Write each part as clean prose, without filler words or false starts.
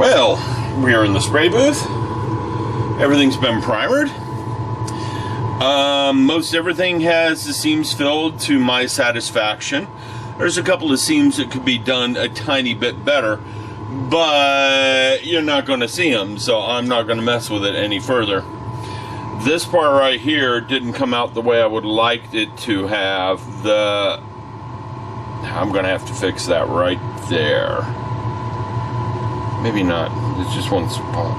Well, we are in the spray booth. Everything's been primered. Most everything has the seams filled to my satisfaction. There's a couple of seams that could be done a tiny bit better, but you're not going to see them, so I'm not going to mess with it any further. This part right here didn't come out the way I would like it to have. I'm going to have to fix that right there. Maybe not. It's just one spot.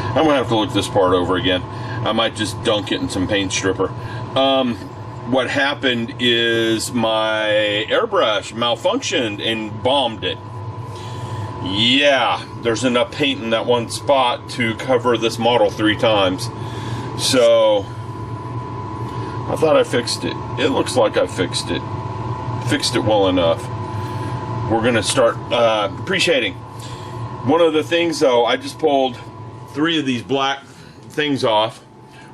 I'm going to have to look this part over again. I might just dunk it in some paint stripper. What happened is my airbrush malfunctioned and bombed it. Yeah, there's enough paint in that one spot to cover this model 3 times. So, I thought I fixed it. It looks like I fixed it. Fixed it well enough. We're going to start appreciating. One of the things though, I just pulled 3 of these black things off.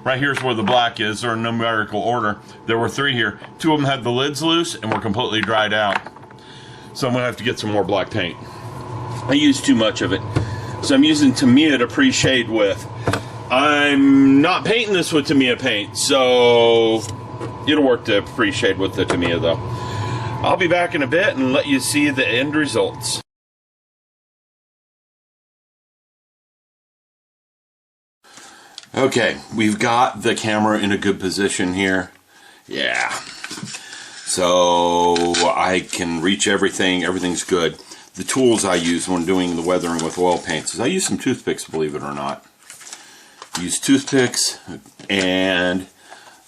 Right here's where the black is. They're in numerical order. There were 3 here. 2 of them had the lids loose and were completely dried out. So I'm going to have to get some more black paint. I used too much of it. So I'm using Tamiya to pre-shade with. I'm not painting this with Tamiya paint, so it'll work to pre-shade with the Tamiya though. I'll be back in a bit and let you see the end results. Okay, we've got the camera in a good position here. Yeah. So I can reach everything. Everything's good. The tools I use when doing the weathering with oil paints is I use some toothpicks, believe it or not. Use toothpicks and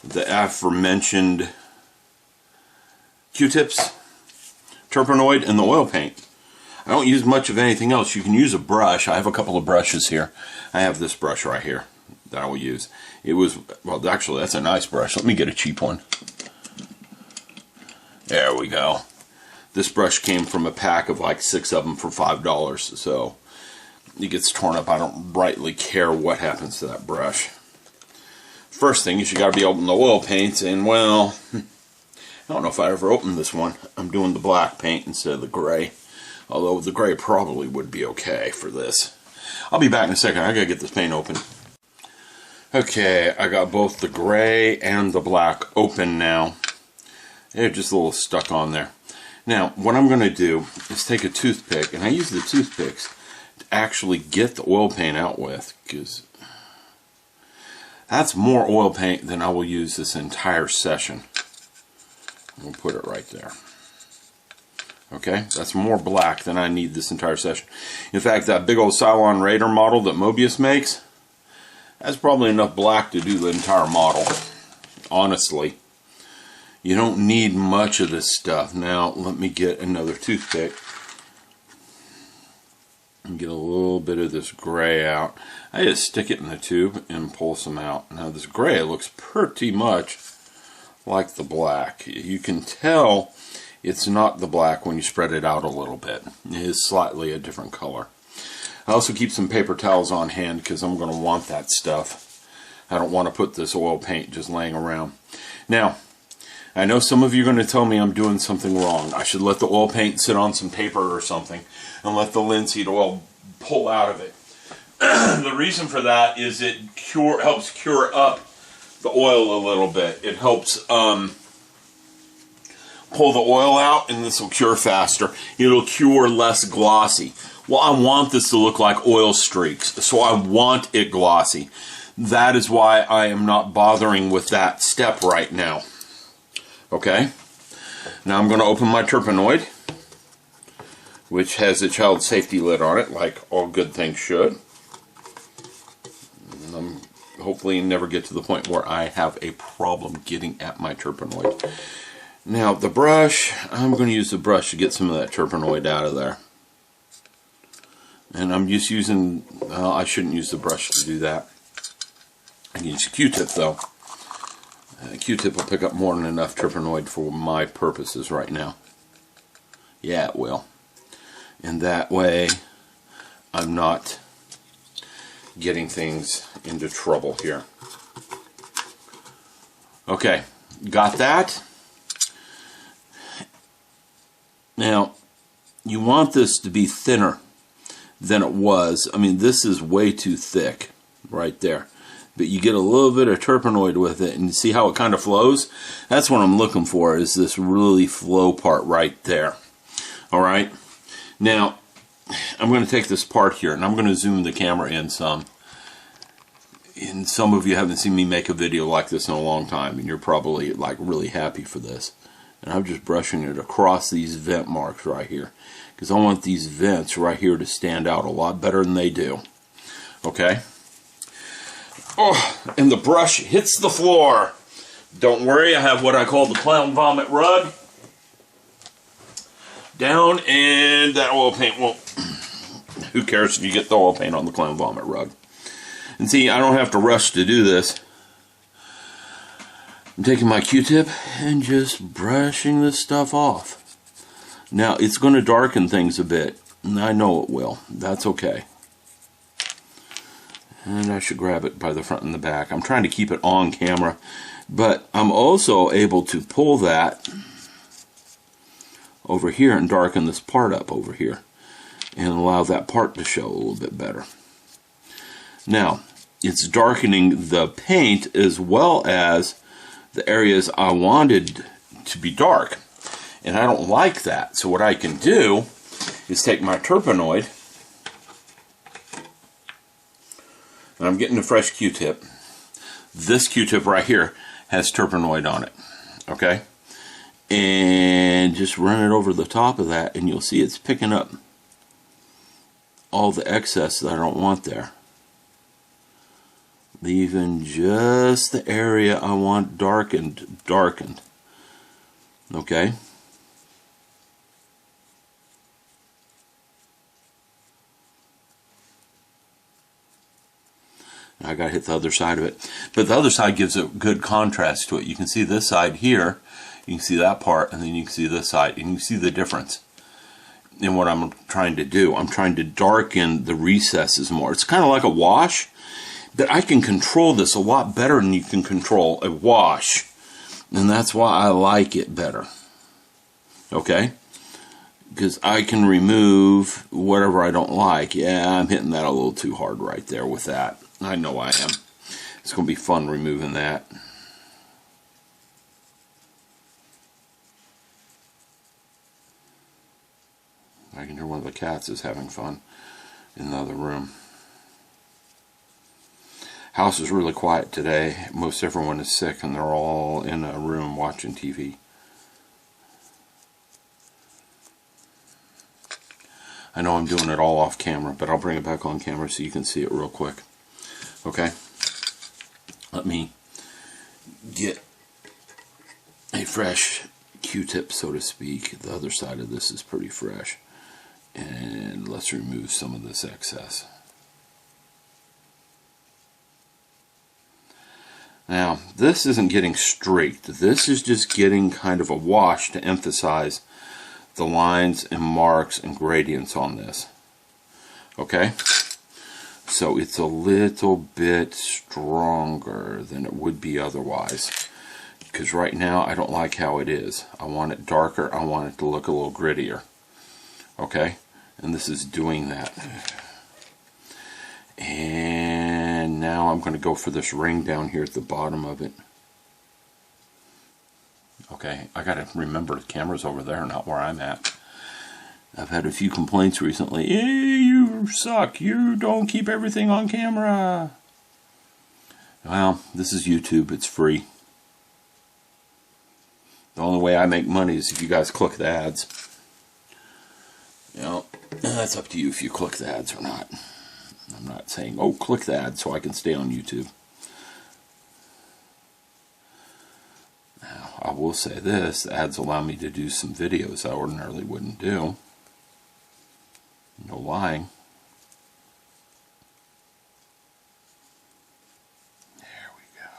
the aforementioned Q-tips, turpenoid, and the oil paint. I don't use much of anything else. You can use a brush. I have a couple of brushes here. I have this brush right here that I will use. It was, well, actually, that's a nice brush. Let me get a cheap one. There we go. This brush came from a pack of like 6 of them for $5, so it gets torn up. I don't rightly care what happens to that brush. First thing is you got to be opening the oil paints, and well, I don't know if I ever opened this one. I'm doing the black paint instead of the gray, although the gray probably would be okay for this. I'll be back in a second. I gotta get this paint open. Okay, I got both the gray and the black open now. They're just a little stuck on there. Now, what I'm going to do is take a toothpick, and I use the toothpicks to actually get the oil paint out with, because that's more oil paint than I will use this entire session. We'll put it right there. Okay, that's more black than I need this entire session. In fact, that big old Cylon Raider model that Mobius makes, that's probably enough black to do the entire model. Honestly. You don't need much of this stuff. Now, let me get another toothpick and get a little bit of this gray out. I just stick it in the tube and pull some out. Now, this gray looks pretty much like the black. You can tell it's not the black when you spread it out a little bit. It is slightly a different color. I also keep some paper towels on hand because I'm going to want that stuff. I don't want to put this oil paint just laying around. Now, I know some of you are going to tell me I'm doing something wrong. I should let the oil paint sit on some paper or something and let the linseed oil pull out of it. The reason for that is it helps cure up the oil a little bit. It helps pull the oil out, and this will cure faster. It'll cure less glossy. Well, I want this to look like oil streaks, so I want it glossy. That is why I am not bothering with that step right now. Okay, now I'm going to open my turpenoid, which has a child safety lid on it, like all good things should. And hopefully never get to the point where I have a problem getting at my turpenoid. Now the brush, I'm going to use the brush to get some of that turpenoid out of there. And I'm just using, I shouldn't use the brush to do that. I can use a Q-tip though. Q-tip will pick up more than enough turpenoid for my purposes right now. Yeah, it will. And that way, I'm not getting things into trouble here. Okay, got that? Now, you want this to be thinner than it was. I mean, this is way too thick right there. But you get a little bit of terpenoid with it, and you see how it kind of flows? That's what I'm looking for, is this really flow part right there. Alright? Now, I'm going to take this part here, and I'm going to zoom the camera in some. And some of you haven't seen me make a video like this in a long time, and you're probably like really happy for this. And I'm just brushing it across these vent marks right here, because I want these vents right here to stand out a lot better than they do. Okay? Oh, and the brush hits the floor. Don't worry, I have what I call the clown vomit rug. Down, and that oil paint, well, who cares if you get the oil paint on the clown vomit rug. And see, I don't have to rush to do this. I'm taking my Q-tip and just brushing this stuff off. Now, it's going to darken things a bit, and I know it will. That's okay. And I should grab it by the front and the back. I'm trying to keep it on camera, but I'm also able to pull that over here and darken this part up over here and allow that part to show a little bit better. Now, it's darkening the paint as well as the areas I wanted to be dark, and I don't like that. So what I can do is take my terpenoid, and I'm getting a fresh Q-tip. This Q-tip right here has terpenoid on it, okay? And just run it over the top of that, and you'll see it's picking up all the excess that I don't want there. Leaving just the area I want darkened. Okay? Now I gotta hit the other side of it. But the other side gives a good contrast to it. You can see this side here, you can see that part, and then you can see this side, and you can see the difference in what I'm trying to do. I'm trying to darken the recesses more. It's kind of like a wash, but I can control this a lot better than you can control a wash. And that's why I like it better. Okay? Because I can remove whatever I don't like. Yeah, I'm hitting that a little too hard right there with that. I know I am. It's going to be fun removing that. I can hear one of the cats is having fun in the other room. House is really quiet today. Most everyone is sick and they're all in a room watching TV. I know I'm doing it all off camera, but I'll bring it back on camera so you can see it real quick. Okay? Let me get a fresh Q-tip, so to speak. The other side of this is pretty fresh. And let's remove some of this excess. Now, this isn't getting streaked. This is just getting kind of a wash to emphasize the lines and marks and gradients on this. Okay? So it's a little bit stronger than it would be otherwise. Because right now, I don't like how it is. I want it darker. I want it to look a little grittier. Okay? And this is doing that. And now I'm going to go for this ring down here at the bottom of it. Okay, I got to remember the camera's over there, not where I'm at. I've had a few complaints recently. Hey, you suck. You don't keep everything on camera. Well, this is YouTube. It's free. The only way I make money is if you guys click the ads. You know, that's up to you if you click the ads or not. I'm not saying, oh, click the ad so I can stay on YouTube. Now, I will say this, the ads allow me to do some videos I ordinarily wouldn't do. No lying. There we go.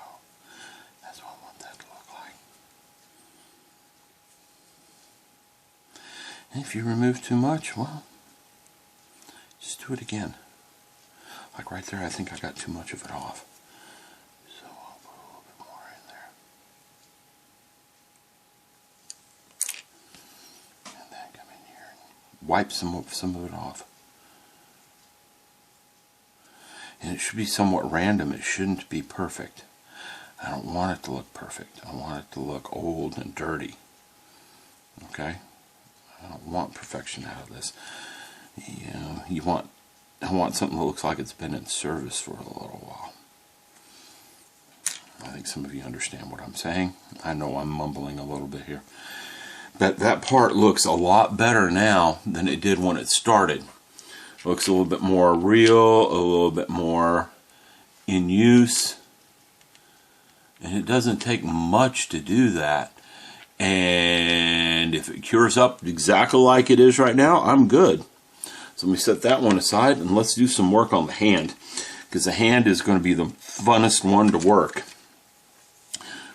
That's what I want that to look like. And if you remove too much, well, just do it again. Like right there, I think I got too much of it off. So I'll put a little bit more in there. And then come in here and wipe some of it off. And it should be somewhat random. It shouldn't be perfect. I don't want it to look perfect. I want it to look old and dirty. Okay? I don't want perfection out of this. You know, I want something that looks like it's been in service for a little while. I think some of you understand what I'm saying. I know I'm mumbling a little bit here. But that part looks a lot better now than it did when it started. Looks a little bit more real, a little bit more in use. And it doesn't take much to do that. And if it cures up exactly like it is right now, I'm good. So let me set that one aside and let's do some work on the hand. Because the hand is going to be the funnest one to work.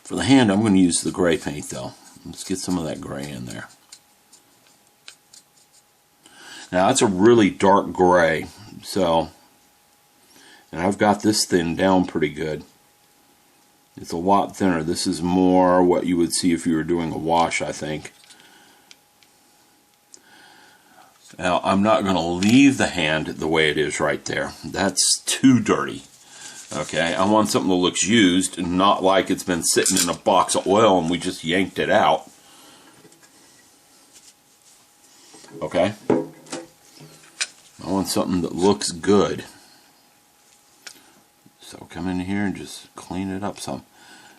For the hand, I'm going to use the gray paint though. Let's get some of that gray in there. Now that's a really dark gray, so, and I've got this thin down pretty good. It's a lot thinner. This is more what you would see if you were doing a wash, I think. Now I'm not going to leave the hand the way it is right there. That's too dirty. Okay, I want something that looks used and not like it's been sitting in a box of oil and we just yanked it out. Okay? I want something that looks good. So come in here and just clean it up some.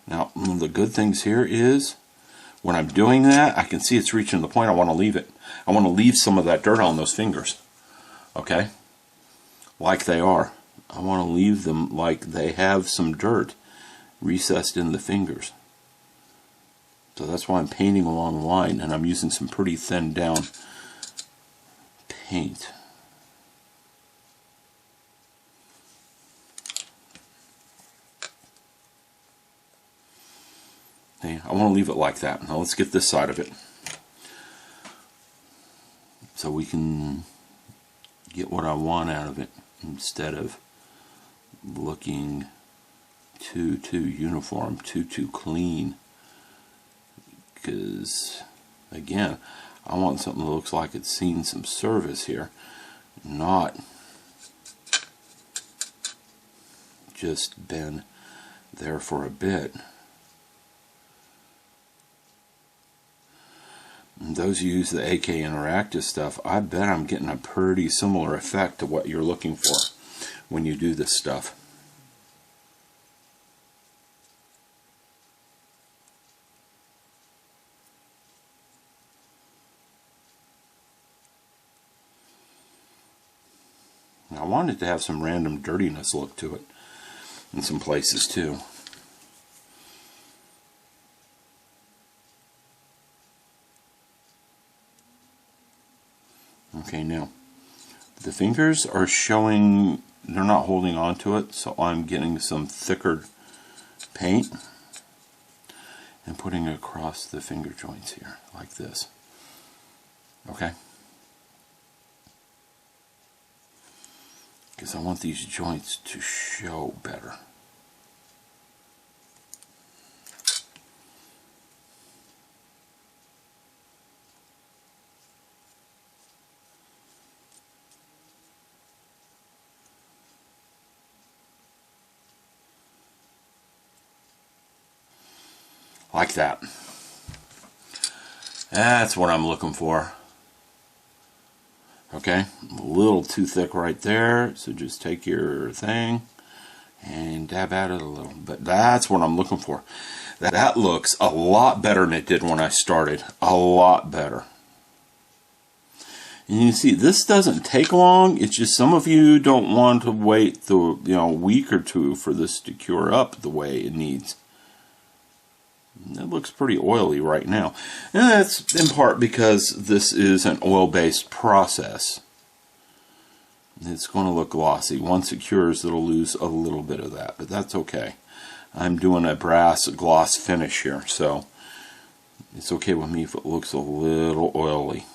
Now, one of the good things here is when I'm doing that, I can see it's reaching the point I want to leave it. I want to leave some of that dirt on those fingers. Okay? Like they are. I want to leave them like they have some dirt recessed in the fingers. So that's why I'm painting along the line, and I'm using some pretty thin down paint. Okay, I want to leave it like that. Now let's get this side of it so we can get what I want out of it instead of looking too uniform, too clean. Because again, I want something that looks like it's seen some service here, not just been there for a bit. And those who use the AK Interactive stuff, I bet I'm getting a pretty similar effect to what you're looking for when you do this stuff. Now, I want it to have some random dirtiness look to it in some places too. Okay, now the fingers are showing they're not holding on to it, so I'm getting some thicker paint and putting it across the finger joints here like this. Okay, because I want these joints to show better. Like that. That's what I'm looking for. Okay, a little too thick right there, so just take your thing and dab at it a little. But that's what I'm looking for. That looks a lot better than it did when I started. A lot better. And you see, this doesn't take long. It's just some of you don't want to wait the week or two for this to cure up the way it needs. It looks pretty oily right now. And that's in part because this is an oil-based process. It's going to look glossy. Once it cures, it'll lose a little bit of that, but that's okay. I'm doing a brass gloss finish here, so it's okay with me if it looks a little oily.